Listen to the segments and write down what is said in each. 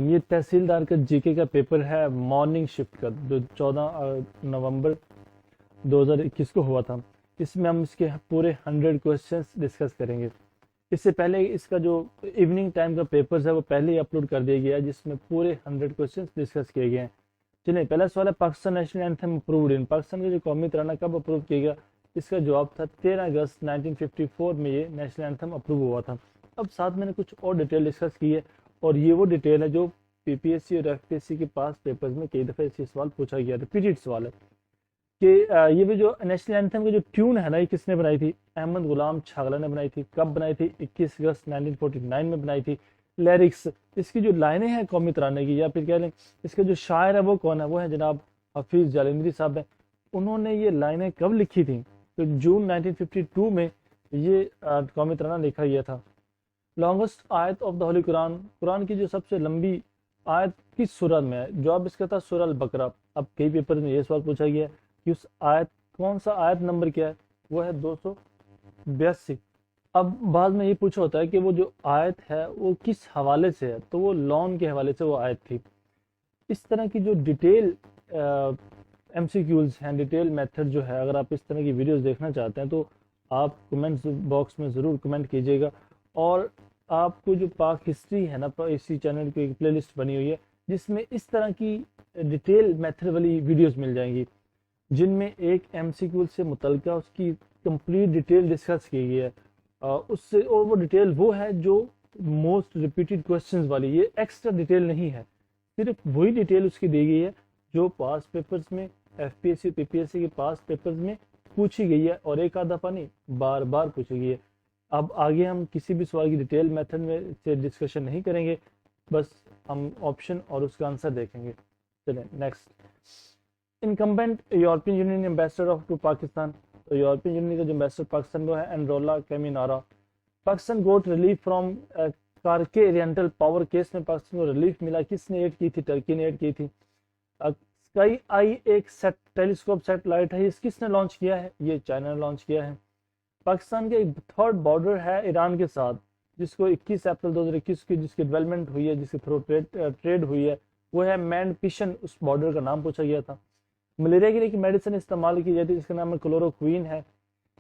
वालेकुम। ये तहसीलदार का जीके का पेपर है मॉर्निंग शिफ्ट का, जो 14 नवंबर 2021 को हुआ था। इसमें हम इसके पूरे 100 क्वेश्चंस डिस्कस करेंगे। इससे पहले इसका जो इवनिंग टाइम का पेपर्स है वो पहले ही अपलोड कर दिया गया है, जिसमें पूरे 100 क्वेश्चंस डिस्कस किए गए हैं। चलिए, पहला सवाल है, Pakistan national anthem approved in, Pakistan का जो कौमी तराना कब अप्रूव किया गया? इसका जवाब था 13 अगस्त 1954 में ये नेशनल एंथम अप्रूव हुआ था। अब साथ मैंने कुछ और डिटेल डिस्कस की है, और ये वो डिटेल है जो पीपीएससी और एफपीएससी के पास पेपर्स में कई दफ़ा ऐसे सवाल पूछा गया, रिपीटेड सवाल है कि ये भी जो नेशनल एंथम की जो ट्यून है ना, ये किसने बनाई थी? अहमद गुलाम छागला ने बनाई थी। कब बनाई थी? 21 अगस्त 1949 में बनाई थी। लिरिक्स, इसकी जो लाइनें हैं कौमी तराने की, या फिर कह लें इसके जो शायर है वो कौन है? वो है जनाब हफीज जालंधरी साहब है। उन्होंने ये लाइनें कब लिखी थी? तो जून 1952 में ये कौमी तराना लिखा गया था। लॉन्गेस्ट आयत ऑफ द होली कुरान, कुरान की जो सबसे लंबी आयत किस सूरत में है? जवाब इसका था सूरह अल बकरा। अब कई पेपर में ये सवाल पूछा गया कि उस आयत, कौन सा आयत नंबर क्या है? वो है 282। अब बाद में ये पूछा होता है कि वो जो आयत है वो किस हवाले से है, तो वो लॉन के हवाले से वो आयत थी। इस तरह की जो डिटेल एमसीक्यूज हैं, डिटेल मेथड जो है, अगर आप इस तरह की वीडियोस देखना चाहते हैं तो आप कमेंट्स बॉक्स में ज़रूर कमेंट कीजिएगा। और आपको जो पाक हिस्ट्री है ना, इसी चैनल की एक प्लेलिस्ट बनी हुई है जिसमें इस तरह की डिटेल मेथड वाली वीडियोस मिल जाएंगी, जिनमें एक एमसीक्यू से मुतल्लिका उसकी कंप्लीट डिटेल डिस्कस की गई है। उससे और वो डिटेल वो है जो मोस्ट रिपीटेड क्वेश्चंस वाली, ये एक्स्ट्रा डिटेल नहीं है, सिर्फ वही डिटेल उसकी दी गई है जो पास पेपर्स में, एफपीएससी पीपीएससी के पास पेपर्स में पूछी गई है, और एक आधा नहीं, बार बार पूछी गई है। अब आगे हम किसी भी सवाल की डिटेल मेथड में से डिस्कशन नहीं करेंगे, बस हम ऑप्शन और उसका आंसर देखेंगे। चलें next. Incumbent European Union ambassador of to Pakistan, तो यूरोपियन यूनियन का जो एम्बेसडर पाकिस्तान को है Androulla Kaminara. Pakistan got relief from Karkey oriental power case में पाकिस्तान को रिलीफ मिला, किसने एड की थी? टर्की ने एड की थी। स्काई आई एक टेलीस्कोप सैटेलाइट है, इस किसने लॉन्च किया है? ये चाइना ने लॉन्च किया है। पाकिस्तान के थर्ड बॉर्डर है ईरान के साथ, जिसको 21 अप्रैल 2021 की जिसकी डेवलपमेंट हुई है, जिसके थ्रू ट्रेड हुई है, वो है मैंड पिशन। उस बॉर्डर का नाम पूछा गया था। मलेरिया के लिए की मेडिसिन इस्तेमाल की जाती है, जिसका नाम है क्लोरोक्वीन है।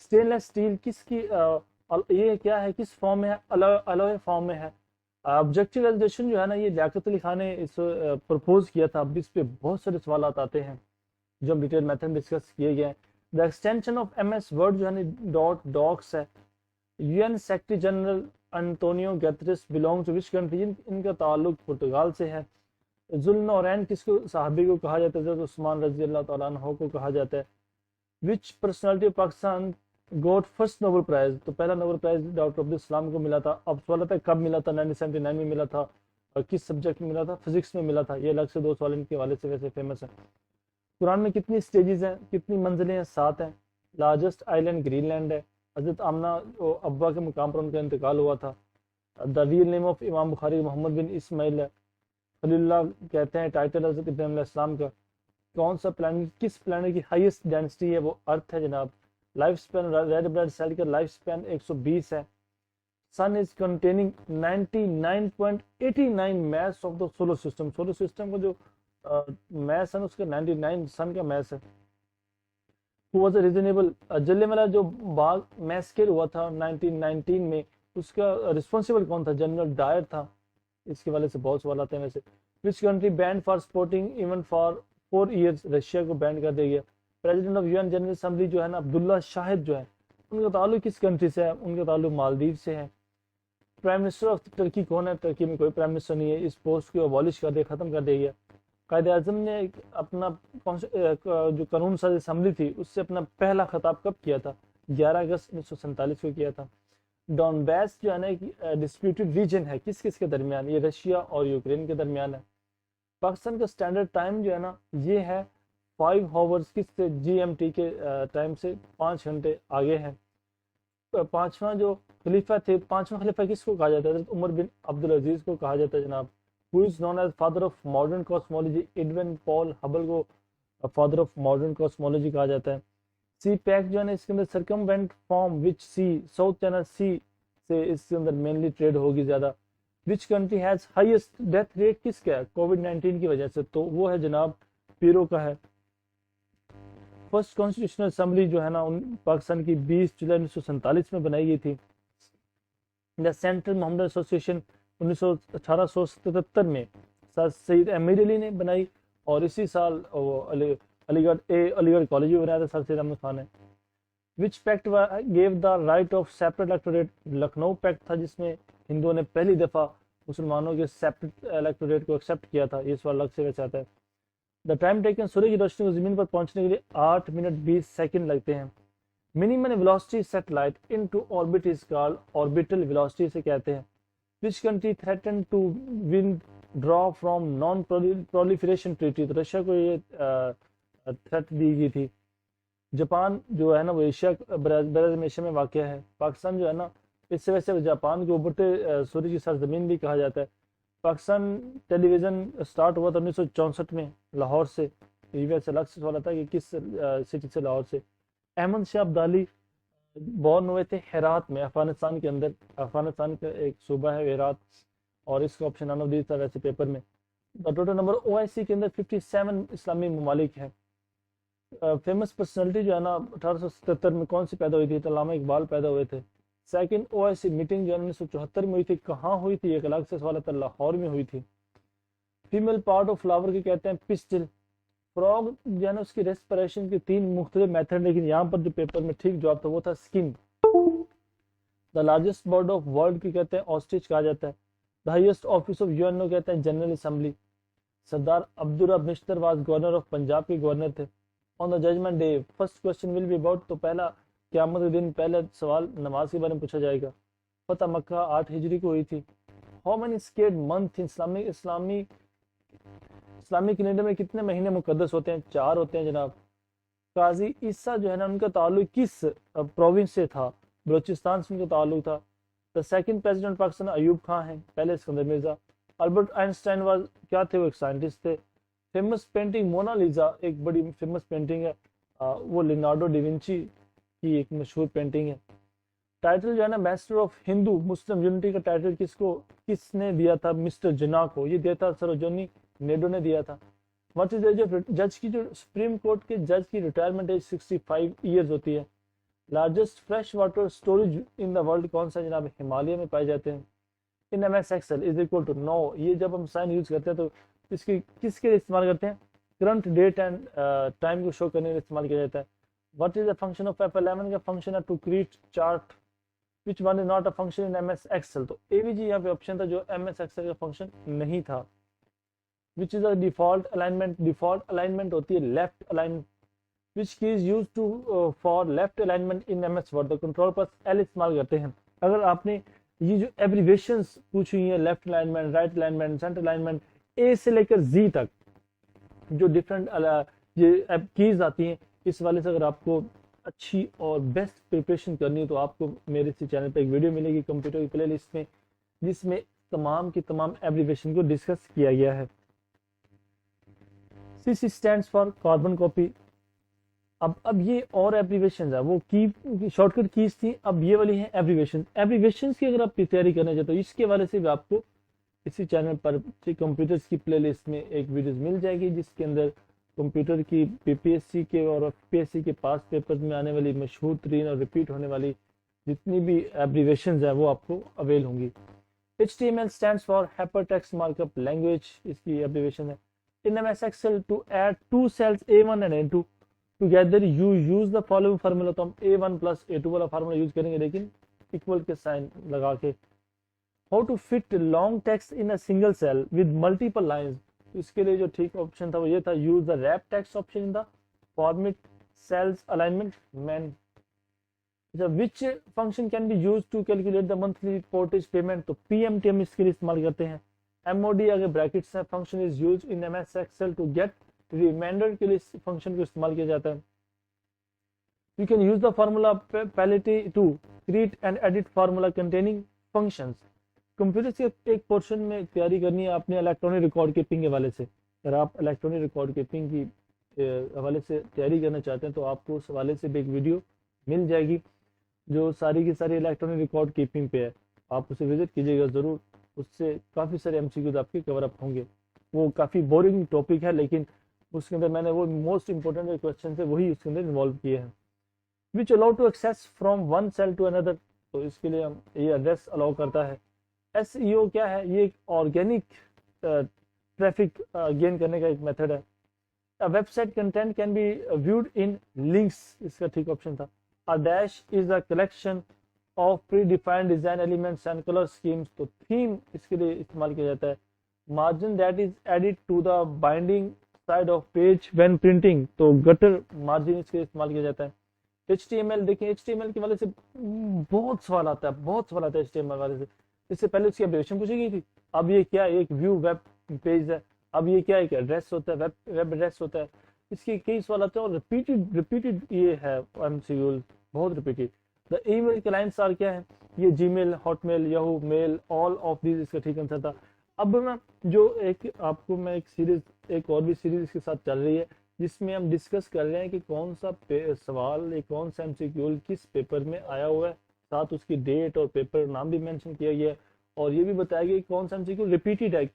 स्टेनलेस स्टील किसकी ये क्या है, किस फॉर्म में है? अलॉय फॉर्म में है। ऑब्जेक्टिव एजुकेशन जो है ना, ये लियाकत अली खान ने इस प्रपोज किया था। अब इस पे बहुत सारे सवाल आते हैं जो हम डिटेल मेथड डिस्कस किए गए हैं। The extension of MS Word जो है ना डॉक्स है। UN secretary general Antonio Guterres belong to which country, इनका ताल्लुक पुर्तगाल से है। जुल्नौरैन किसको सहाबी को कहा जाता है? तो उस्मान रजी अल्लाह तआला अन्हु को कहा जाता है। Which personality of Pakistan got first Nobel prize, तो पहला Nobel prize doctor Abdul Salam को मिला था। अब सवाल था कब मिला था? 1979 में मिला था। और किस सब्जेक्ट में मिला था? फिजिक्स में मिला था। ये अलग से दो सवाल इनके हवाले से वैसे फेमस है। कुरान में कितनी स्टेजेस हैं, कितनी मंजिलें हैं? 7 हैं। लार्जेस्ट आइलैंड ग्रीनलैंड है। हजरत आमना अब्बा के मुकाम पर उनका इंतकाल हुआ था। द रियल नेम ऑफ इमाम बुखारी मोहम्मद बिन इस्माइल है। खलीलुल्लाह कहते हैं टाइटल हजरत इब्राहिम अलैहिस्सलाम का। कौन सा प्लैनेट, किस प्लैनेट की हाईएस्ट डेंसिटी है? वो अर्थ है जनाब। Life span red blood cell का लाइफ स्पैन 120 है। Sun is containing 99.89 mass of the solar system, solar system का जो मैस है उसका 99 सन का मैस है। Who was a reasonable, Jallianwala जो बाग मैसेकर हुआ था 1919 में, उसका रिस्पॉन्सिबल कौन था? जनरल डायर था। इसके वाले से बहुत सवाल आते हैं वैसे। Which country ban for sporting even for 4 years, Russia को बैन कर दिया गया। President of UN general assembly जो है ना, अब्दुल्ला शाहिद जो है, उनका ताल्लुक किस कंट्री से है? उनका ताल्लुक मालदीव से है। प्राइम मिनिस्टर ऑफ टर्की कौन है? टर्की में कोई प्राइम मिनिस्टर नहीं है, इस पोस्ट को अबॉलिश कर दिया, खत्म कर दिया गया। कायदे आजम ने अपना जो कानून साज असम्बली थी उससे अपना पहला खिताब कब किया था? 11 अगस्त 1947 को किया था। डॉनबैस जो है ना एक डिस्प्यूटेड रीजन है, किस किस के दरमियान? ये रशिया और यूक्रेन के दरमियान है। पाकिस्तान का स्टैंडर्ड टाइम जो है ना, ये है 5 हावर्स, किस से? जीएमटी के टाइम से 5 घंटे आगे है। पांचवा जो खलीफा थे, पांचवा खलीफा किसको कहा जाता है? उमर बिन अब्दुल अजीज को कहा जाता है जनाब। Who is known as father of modern cosmology, Edwin Paul Hubble को फादर ऑफ मॉडर्न कॉस्मोलॉजी कहा जाता है। सी पैक जो है ना, इसके अंदर circumvent form which sea, South China Sea से इसके अंदर मेनली ट्रेड होगी ज्यादा। Which country has highest death rate, किसका है? कोविड-19 की वजह से, तो वो है जनाब पीरो का है। फर्स्ट कॉन्स्टिट्यूशनल असेंबली जो है ना पाकिस्तान की 20 जुलाई 1947 में बनाई गई थी। द सेंट्रल मोहम्मद एसोसिएशन 1877 में सर सईद अहमद अली ने बनाई, और इसी साल वो अलीगढ़ कॉलेज भी बनाया था सर सईद अहमद खान ने। Which pact gave the right of separate electorate, Lucknow pact था जिसमें हिंदुओं ने पहली दफा मुसलमानों के सेपरेट इलेक्टोरेट को एक्सेप्ट किया था। ये सवाल अलग से वैसे आता है। द टाइम टेकन, सूर्य की रोशनी को जमीन पर पहुंचने के लिए 8 मिनट 20 सेकंड लगते हैं। Minimum velocity satellite into orbit is called, orbital velocity से कहते हैं। Which country threaten to withdraw from non proliferation treaty, तो रशिया को ये थ्रेट दी गई थी। जापान जो है ना वो एशिया बराज़ एशिया में वाक़ है। पाकिस्तान जो है ना इससे वैसे जापान के उभरते सूर्य की सरजमीन भी कहा जाता है। पाकिस्तान टेलीविज़न स्टार्ट हुआ था 1964 में लाहौर से। ये वैसे अलग से सवाल आता है कि किस सिटी से, लाहौर से। अहमद शाह अब्दाली बॉर्न हुए थे हेरात में, अफगानिस्तान के अंदर। अफगानिस्तान का एक सूबा है हेरात, और इसका ऑप्शन नन ऑफ दीज था वैसे पेपर में। टोटल नंबर ओआईसी के अंदर 57 इस्लामी ममालिक हैं। फेमस पर्सनैलिटी जो है ना 1877 में कौन सी पैदा हुई थी? तो अल्लामा इकबाल पैदा हुए थे। सेकंड ओआईसी मीटिंग जो 1974 में हुई थी, कहाँ हुई थी? एक अलग से सवाल था, लाहौर में हुई थी। फीमेल पार्ट ऑफ फ्लावर के कहते हैं पिस्टिल। फ्रॉग जो है ना उसकी रेस्पिरेशन के 3 मुख्तलिफ मेथड, लेकिन यहाँ पर जो पेपर में ठीक जवाब था वो था skin. The largest bird of world की कहते हैं ऑस्ट्रिच कहा जाता है। The highest office of UNO कहते हैं general assembly. Sardar Abdul Rab Nishtar was governor of Punjab के गवर्नर थे। On the judgement day first question will be about, तो पहला क़यामत के दिन पहला सवाल नमाज के बारे में पूछा जाएगा। फतह मक्का 8 हिजरी को हुई थी। How many scared month Islamic calendar में कितने महीने मुकद्दस होते हैं? 4 होते हैं जनाब। काजी ईसा जो है ना उनका ताल्लुक किस प्रोविंस से था? बलोचिस्तान से उनका ताल्लुक था। The second president Pakistan Ayub Khan है, पहले Sikandar Mirza. Albert Einstein was क्या थे? वो एक साइंटिस्ट थे। फेमस पेंटिंग मोनालिसा एक बड़ी फेमस पेंटिंग है, वो लियोनार्डो डिविंची की एक मशहूर पेंटिंग है। टाइटल जो है ना master of Hindu Muslim unity का टाइटल किसने दिया था? मिस्टर जिन्ना को। ये दिया था सरोजिनी नेडो ने दिया था। व्हाट इज एज ऑफ जज की, जो सुप्रीम कोर्ट के जज की रिटायरमेंट एज 65 ईयर्स होती है। Largest fresh water storage in the world कौन सा जनाब? हिमालय में पाए जाते हैं। In MS Excel is equal to 9, ये जब हम साइन यूज करते हैं तो इसकी किसके लिए इस्तेमाल करते हैं? करंट डेट एंड टाइम को शो करने के लिए इस्तेमाल किया जाता है। What is the function of F11 का फंक्शन है to create chart. Which one is not a function in MS Excel, तो AVG यहाँ पे ऑप्शन था जो MS एक्सेल का फंक्शन नहीं था। Which is the default alignment, default alignment होती है left alignment. Which key is use to for left alignment in MS Word, control पर L इस्तेमाल करते हैं। अगर आपने ये जो एब्रीवेशंस पूछी हुई है, left alignment, right alignment, centre alignment, A से लेकर Z तक जो डिफरेंट ये कीज आती हैं, इस वाले से अगर आपको अच्छी और बेस्ट प्रिपरेशन करनी है तो आपको मेरे इसी चैनल पे एक वीडियो मिलेगी कंप्यूटर की प्लेलिस्ट में, जिसमें तमाम की तमाम एब्रीवेशन को डिस्कस किया गया है। CC stands for carbon copy. अब ये और एब्रीवेशन है, वो की शॉर्टकट कीज थी, अब ये वाली है एब्रीवेशन। एब्रीवेशन की अगर आप तैयारी करना चाहते हो इसके वाले से भी आपको इसी चैनल पर कंप्यूटर्स की प्लेलिस्ट में एक वीडियो मिल जाएगी, जिसके अंदर कंप्यूटर की PPSC के और FPSC के पास पेपर में आने वाली मशहूर तरीन और रिपीट होने वाली जितनी भी एब्रीवेशन है वो आपको अवेल होंगी। HTML stands for hypertext markup language, इसकी एब्रीवेशन है। In MS Excel to add 2 cells A1 and A2 together you use the following formula, तो हम A1 प्लस A2 वाला फार्मूला यूज करेंगे, लेकिन इक्वल के साइन लगा के। How to fit long text in a single cell with multiple lines, इसके लिए जो ठीक ऑप्शन था वो ये था, use the wrap text option in the format cells alignment menu. Which function can be use to calculate the monthly mortgage payment, तो PMT हम इसके लिए इस्तेमाल करते हैं। MOD आगे ब्रैकेट्स है, function is use in MS Excel to get reminder के लिए इस फंक्शन को इस्तेमाल किया जाता है। You can use the formula palette to create and edit formula containing functions. Computer से एक पोर्शन में तैयारी करनी है आपने इलेक्ट्रॉनिक रिकॉर्ड कीपिंग के हवाले से। अगर आप इलेक्ट्रॉनिक रिकॉर्ड कीपिंग की हवाले से तैयारी करना चाहते हैं तो आपको उस हवाले से भी एक वीडियो मिल जाएगी जो सारी की सारी इलेक्ट्रॉनिक रिकॉर्ड कीपिंग पे है, आप उसे विजिट कीजिएगा ज़रूर। उससे काफ़ी सारे एमसीक्यूज आपके कवर अप होंगे। वो काफ़ी बोरिंग टॉपिक है, लेकिन उसके अंदर मैंने वो मोस्ट इंपॉर्टेंट जो क्वेश्चन है वही उसके अंदर इन्वॉल्व किए हैं। Which allow to access from one cell to another, तो इसके लिए हम ये एड्रेस अलाउ करता है। एसईओ क्या है? ये एक ऑर्गेनिक ट्रैफिक गेन करने का एक मेथड है। A website content can be viewed in links, इसका ठीक ऑप्शन था। A dash is a collection of predefined design elements and color schemes, तो theme इसके लिए इस्तेमाल किया जाता है। Margin that is added to the binding side of page when printing, तो gutter margin इसके लिए इस्तेमाल किया जाता है। HTML देखिए, HTML के वाले से बहुत सवाल आता है, बहुत सवाल आता है HTML वाले से। इससे पहले उसकी एब्रिविएशन पूछी गई थी, अब ये क्या एक व्यू वेब पेज है, अब ये क्या एक एड्रेस होता है, वेब एड्रेस होता है। इसके कई सवाल आते हैं और रिपीटेड ये है एमसीक्यू, बहुत repeated. The email clients are क्या है? ये Gmail, Hotmail, Yahoo mail, all of these इसका ठीक आंसर था। अब ना जो एक आपको मैं एक सीरीज, एक और भी सीरीज इसके साथ चल रही है जिसमें हम डिस्कस कर रहे हैं कि कौन सा सवाल, एक कौन सा एमसीक्यू किस पेपर में आया हुआ है, साथ उसकी डेट और पेपर नाम भी मेंशन किया गया है, और ये भी बताया गया कि कौन सा एमसीक्यू रिपीटेड है,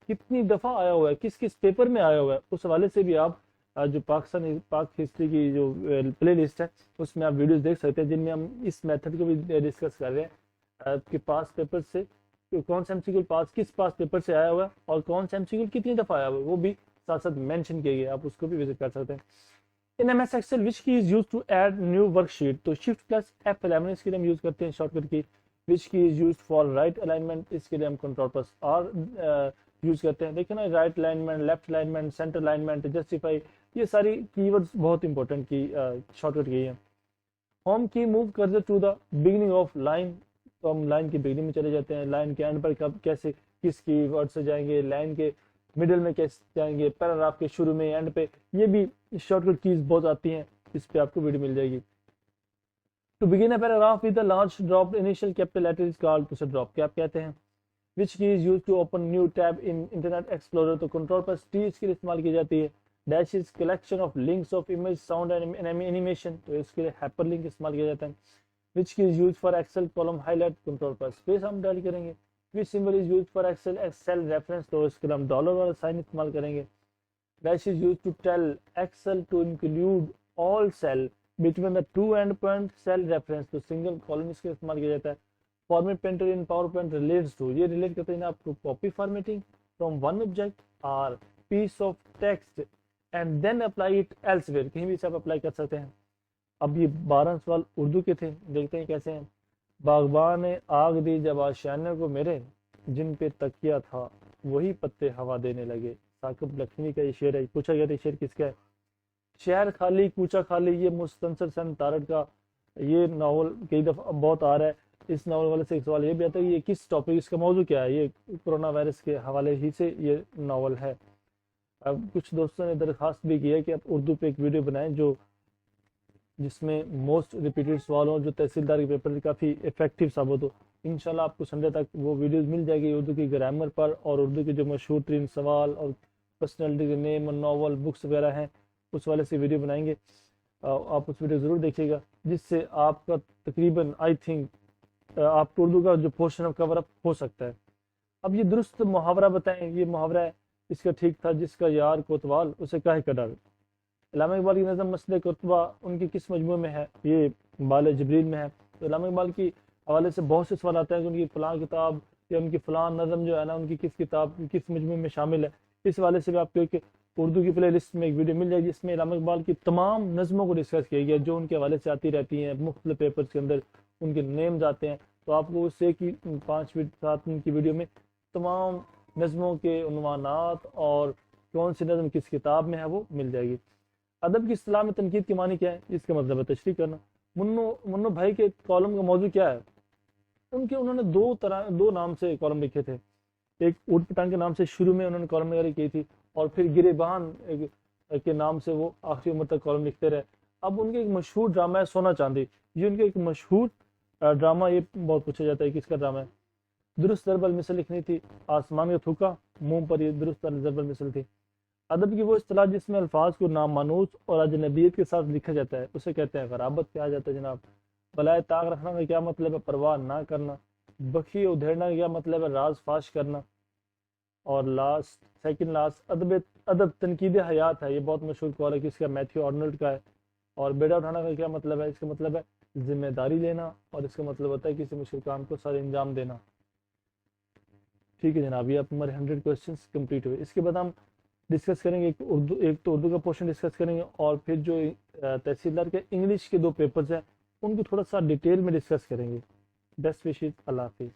कितनी दफा आया हुआ है, किस किस पेपर में आया हुआ है। उस हवाले से भी आप जो पाक हिस्ट्री की जो प्ले लिस्ट है उसमें आप वीडियोस देख सकते हैं जिनमें हम इस मेथड को भी डिस्कस कर रहे हैं कि पास पेपर से कौन सा एमसीक्यू किस पास पेपर से आया हुआ है और कौन सा एमसीक्यू कितनी दफा आया हुआ है, वो भी साथ साथ मेंशन किए गए, आप उसको भी विजिट कर सकते हैं। In MS Excel which key is use to add new worksheet, तो शिफ्ट प्लस F11 इसके लिए हम यूज करते हैं शॉर्टकट की। विच key is use for right alignment, इसके लिए हम कंट्रोल प्लस R यूज करते हैं। देखिए ना, right alignment, left alignment, centre alignment, justify, ये सारी कीवर्ड्स बहुत इंपॉर्टेंट की शॉर्टकट की है। Home key move cursor to the beginning of line, तो हम लाइन की बिगिनिंग में चले जाते हैं। लाइन के एंड पर कब कैसे किस कीवर्ड से जाएंगे, लाइन के मिडिल में कैसे जाएंगे, पैराग्राफ के शुरू में एंड पे, ये भी शॉर्टकट कीज बहुत आती हैं, इस पे आपको वीडियो मिल जाएगी। To begin a paragraph with a large drop initial capital letter is called, उसे ड्रॉप कैप कहते हैं। Which key is use to open new tab in Internet Explorer, तो कंट्रोल प्लस T इसके लिए इस्तेमाल की जाती है। Dash is collection of links of image, sound and animation, तो इसके लिए हाइपर लिंक इस्तेमाल किया जाता है। Which key is use for Excel column highlight, control plus space हम डायल करेंगे। Which symbol is use for Excel cell reference, तो इसके लिए हम डॉलर वाला साइन इस्तेमाल करेंगे। Dash is use to tell Excel to include all cell between the two end point cell reference, तो सिंगल कॉलम इसके इस्तेमाल किया जाता है। Format painter in PowerPoint relates to, ये रिलेट करते हैं आपको copy formatting from one object or piece of text and then apply it elsewhere, कहीं भी इसे आप अप्लाई कर सकते हैं। अब ये 12 सवाल उर्दू के थे, देखते हैं कैसे हैं। बागबान ने आग दी जब आशियाने को मेरे, जिन पे तकिया था वही पत्ते हवा देने लगे, साकिब लक्ष्मी का ये शेर है। पूछा गया था शेर किसका है? शहर खाली कूचा खाली, ये मुस्तंसर सन तारड़ का ये नावल कई दफा बहुत आ रहा है। इस नावल वाले से एक सवाल ये भी आता है कि ये किस टॉपिक, इसका मौजू क्या है? ये कोरोना वायरस के हवाले ही से ये नावल है। अब कुछ दोस्तों ने दरखास्त भी की है कि आप उर्दू पे एक वीडियो बनाएं जो जिसमें मोस्ट रिपीटेड सवाल हो, जो तहसीलदार के पेपर काफ़ी इफेक्टिव साबित हो। इंशाल्लाह आपको संडे तक वो वीडियोस मिल जाएगी उर्दू की ग्रामर पर और उर्दू के जो मशहूर तरीन सवाल और पर्सनैलिटी के नेम और नावल बुक्स वगैरह हैं उस वाले से वीडियो बनाएंगे। आप उस वीडियो ज़रूर देखिएगा, जिससे आपका तकरीबन आई थिंक आपको उर्दू का जो पोर्शन ऑफ कवर अप हो सकता है। अब ये दुरुस्त मुहावरा बताएं, ये मुहावरा है इसका ठीक था, जिसका यार कोतवाल उसे काहे का डर। इल्लामा इकबाल की नज़म मसले कुतबा उनकी किस मजमू में है? ये बाल जबरील में है। तो इल्लामा इकबाल की हवाले से बहुत से सवाल आते हैं कि उनकी फ़लाँ किताब या उनकी फ़लाँ नज़म जो है ना, उनकी किस किताब किस मजमू में शामिल है। इस हवाले से भी आपको एक उर्दू की प्ले लिस्ट में एक वीडियो मिल जाएगी, जिसमें इल्लामा इकबाल की तमाम नज़मों को डिस्कस किया गया जो उनके हवाले से आती रहती हैं, मुख्तलिफ पेपर्स के अंदर उनके नेम्स आते हैं। तो आपको उससे की 5-7 मिनट की वीडियो में तमाम नज़मों के उन्वानात और कौन सी नज़म किस किताब में है वो मिल जाएगी। अदब की इस्तिलाह में तनकीद की मानी क्या है? इसका मतलब है तशरीह करना। मुन्नो भाई के कॉलम का मौजू क्या है? उन्होंने दो नाम से कॉलम लिखे थे। एक ऊट पटांग के नाम से शुरू में उन्होंने कॉलम नगारी की थी और फिर गिरेबान के नाम से वो आखिरी उम्र तक कॉलम लिखते रहे। अब उनके एक मशहूर ड्रामा है सोना चांदी, ये उनके एक मशहूर ड्रामा, ये बहुत पूछा जाता है किसका ड्रामा है। दुरुस्त दरबल मिसल लिखनी थी, आसमान का थूका मुंह पर, ये दुरुस्त दरबल मिसल थी। अदब की वो इस्तिलाह जिसमें अल्फाज को नामानूस और अजनबियत के साथ लिखा जाता है उसे कहते हैं गराबत। क्या जाता है जनाब? बलाए ताक रखना का क्या मतलब है? परवाह ना करना। बखी उधेड़ना का क्या मतलब है? राज फाश करना। और लास्ट, सेकंड लास्ट, अदब अदब तनकीद हयात है, ये बहुत मशहूर कॉल है, किसका? मैथ्यू आर्नल्ड का है। और बेड़ा उठाना का क्या मतलब है? इसका मतलब है जिम्मेदारी लेना, और इसका मतलब होता है किसी मुश्किल काम को सर अंजाम देना। ठीक है जनाब, ये आप हमारे 100 क्वेश्चंस कंप्लीट हुए। इसके बाद हम डिस्कस करेंगे एक तो उर्दू का पोर्शन डिस्कस करेंगे, और फिर जो तहसीलदार के इंग्लिश के 2 पेपर्स हैं उनको थोड़ा सा डिटेल में डिस्कस करेंगे। बेस्ट विशेस, अल्लाह हाफिज़।